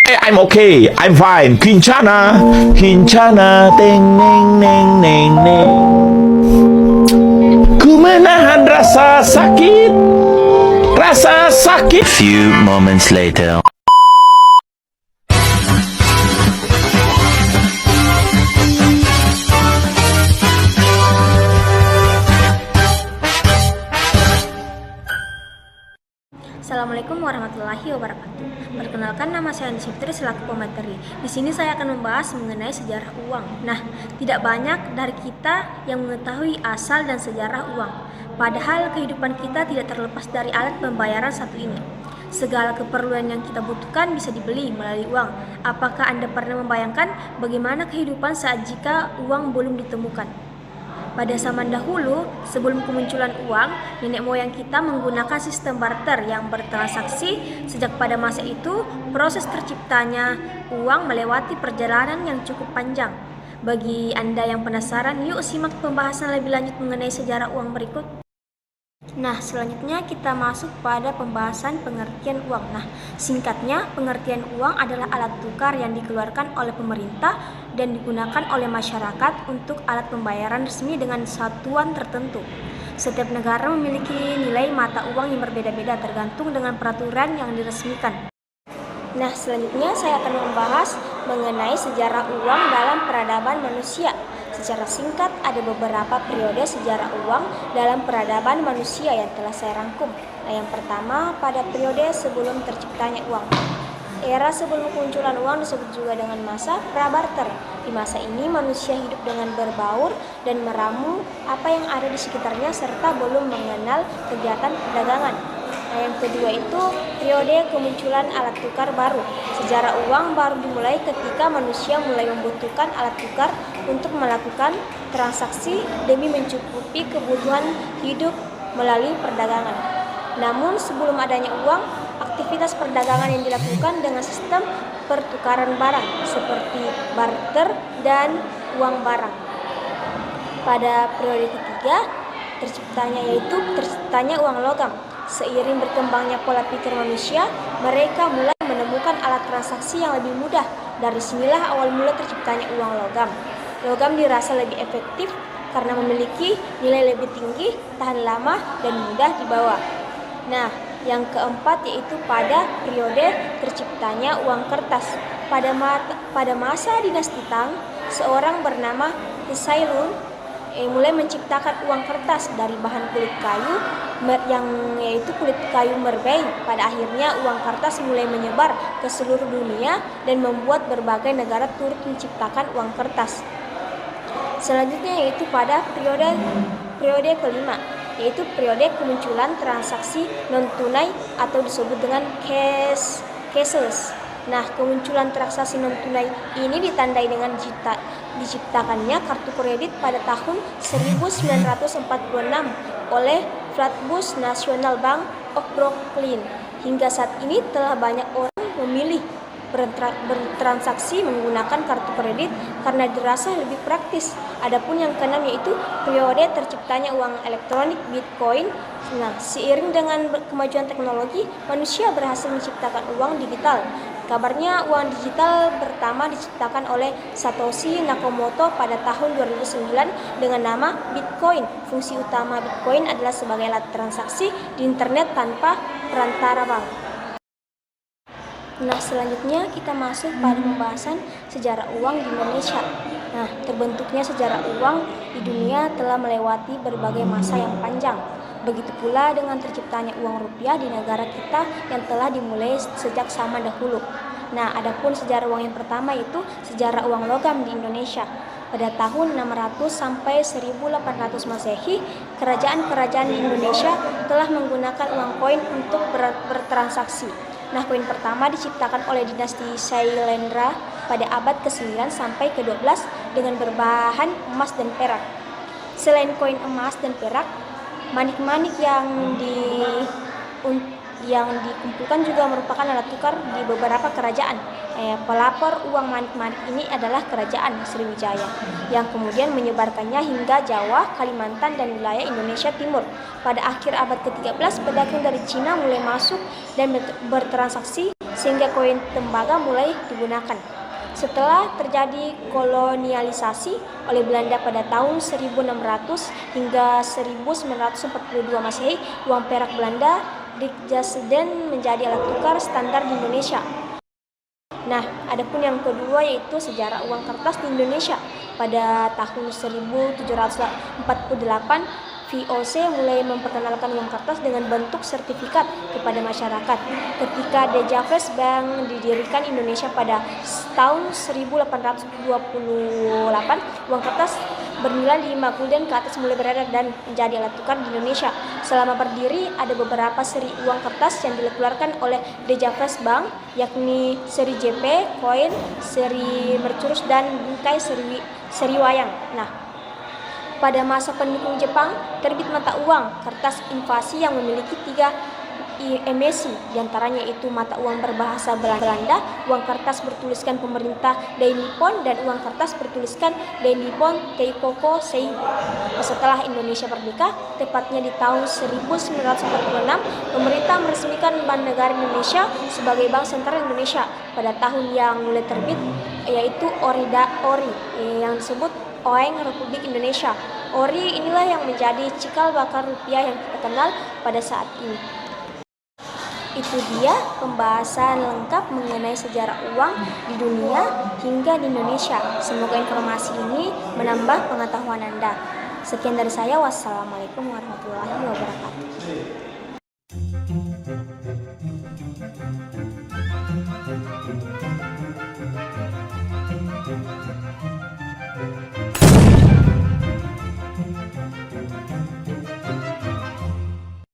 I'm okay, I'm fine. Kincana, kincana, teng neng neng neng neng. Ku menahan rasa sakit, rasa sakit. Few moments later. Assalamualaikum warahmatullahi wabarakatuh. Perkenalkan, nama saya Andi Fitri selaku pemateri. Di sini saya akan membahas mengenai sejarah uang. Nah, tidak banyak dari kita yang mengetahui asal dan sejarah uang. Padahal kehidupan kita tidak terlepas dari alat pembayaran satu ini. Segala keperluan yang kita butuhkan bisa dibeli melalui uang. Apakah Anda pernah membayangkan bagaimana kehidupan saat jika uang belum ditemukan? Pada zaman dahulu, sebelum kemunculan uang, nenek moyang kita menggunakan sistem barter yang bertransaksi. Sejak pada masa itu, proses terciptanya uang melewati perjalanan yang cukup panjang. Bagi Anda yang penasaran, yuk simak pembahasan lebih lanjut mengenai sejarah uang berikut. Nah, selanjutnya kita masuk pada pembahasan pengertian uang. Nah, singkatnya, pengertian uang adalah alat tukar yang dikeluarkan oleh pemerintah dan digunakan oleh masyarakat untuk alat pembayaran resmi dengan satuan tertentu. Setiap negara memiliki nilai mata uang yang berbeda-beda tergantung dengan peraturan yang diresmikan. Nah, selanjutnya saya akan membahas mengenai sejarah uang dalam peradaban manusia. Secara singkat, ada beberapa periode sejarah uang dalam peradaban manusia yang telah saya rangkum. Nah, yang pertama, pada periode sebelum terciptanya uang. Era sebelum kemunculan uang disebut juga dengan masa prabarter. Di masa ini, manusia hidup dengan berbaur dan meramu apa yang ada di sekitarnya serta belum mengenal kegiatan perdagangan. Nah, yang kedua itu periode kemunculan alat tukar baru. Sejarah uang baru dimulai ketika manusia mulai membutuhkan alat tukar untuk melakukan transaksi demi mencukupi kebutuhan hidup melalui perdagangan. Namun sebelum adanya uang, aktivitas perdagangan yang dilakukan dengan sistem pertukaran barang seperti barter dan uang barang. Pada periode ketiga, terciptanya uang logam. Seiring berkembangnya pola pikir manusia, mereka mulai menemukan alat transaksi yang lebih mudah. Dari sinilah awal mula terciptanya uang logam. Logam dirasa lebih efektif karena memiliki nilai lebih tinggi, tahan lama, dan mudah dibawa. Nah, yang keempat yaitu pada periode terciptanya uang kertas. Pada masa dinasti Tang, seorang bernama Tsailun mulai menciptakan uang kertas dari bahan kulit kayu yaitu kulit kayu merbei. Pada akhirnya uang kertas mulai menyebar ke seluruh dunia dan membuat berbagai negara turut menciptakan uang kertas. Selanjutnya yaitu pada periode kelima, yaitu periode kemunculan transaksi non tunai atau disebut dengan cashless. Nah, kemunculan transaksi non tunai ini ditandai dengan diciptakannya kartu kredit pada tahun 1946 oleh Flatbush National Bank of Brooklyn. Hingga saat ini telah banyak orang memilih bertransaksi menggunakan kartu kredit karena dirasa lebih praktis. Adapun yang keenam yaitu periode terciptanya uang elektronik Bitcoin. Nah, seiring dengan kemajuan teknologi, manusia berhasil menciptakan uang digital. Kabarnya uang digital pertama diciptakan oleh Satoshi Nakamoto pada tahun 2009 dengan nama Bitcoin. Fungsi utama Bitcoin adalah sebagai alat transaksi di internet tanpa perantara bank. Nah, selanjutnya kita masuk pada pembahasan sejarah uang di Indonesia. Nah, terbentuknya sejarah uang di dunia telah melewati berbagai masa yang panjang. Begitu pula dengan terciptanya uang rupiah di negara kita yang telah dimulai sejak zaman dahulu. Nah, adapun sejarah uang yang pertama itu sejarah uang logam di Indonesia. Pada tahun 600 sampai 1800 Masehi, kerajaan-kerajaan di Indonesia telah menggunakan uang koin untuk bertransaksi. Nah, koin pertama diciptakan oleh dinasti Sailendra pada abad ke-9 sampai ke-12 dengan berbahan emas dan perak. Selain koin emas dan perak, manik-manik yang dikumpulkan juga merupakan alat tukar di beberapa kerajaan. Pelapor uang manik-manik ini adalah kerajaan Sriwijaya yang kemudian menyebarkannya hingga Jawa, Kalimantan, dan wilayah Indonesia Timur. Pada akhir abad ke-13, pedagang dari Cina mulai masuk dan bertransaksi sehingga koin tembaga mulai digunakan. Setelah terjadi kolonialisasi oleh Belanda pada tahun 1600 hingga 1942 Masehi, uang perak Belanda Rijksgulden menjadi alat tukar standar di Indonesia. Nah, adapun yang kedua yaitu sejarah uang kertas di Indonesia. Pada tahun 1748, VOC mulai memperkenalkan uang kertas dengan bentuk sertifikat kepada masyarakat. Ketika Dijavres Bank didirikan Indonesia pada tahun 1828, uang kertas bernilai 5 gulden ke atas mulai beredar dan menjadi alat tukar di Indonesia. Selama berdiri, ada beberapa seri uang kertas yang dikeluarkan oleh Dijavres Bank, yakni seri JP, koin, seri Mercurus, dan bingkai seri wayang. Nah, pada masa pendukung Jepang, terbit mata uang kertas invasi yang memiliki 3 emisi, diantaranya itu mata uang berbahasa Belanda, uang kertas bertuliskan pemerintah Dai Nippon, dan uang kertas bertuliskan Dai Nippon Teikoku Seibu. Setelah Indonesia merdeka, tepatnya di tahun 1946, pemerintah meresmikan Bank Negara Indonesia sebagai Bank Sentral Indonesia. Pada tahun yang mulai terbit yaitu ORI yang disebut Oeng Republik Indonesia. ORI inilah yang menjadi cikal bakal rupiah yang kita kenal pada saat ini. Itu dia pembahasan lengkap mengenai sejarah uang di dunia hingga di Indonesia. Semoga informasi ini menambah pengetahuan Anda. Sekian dari saya. Wassalamualaikum warahmatullahi wabarakatuh.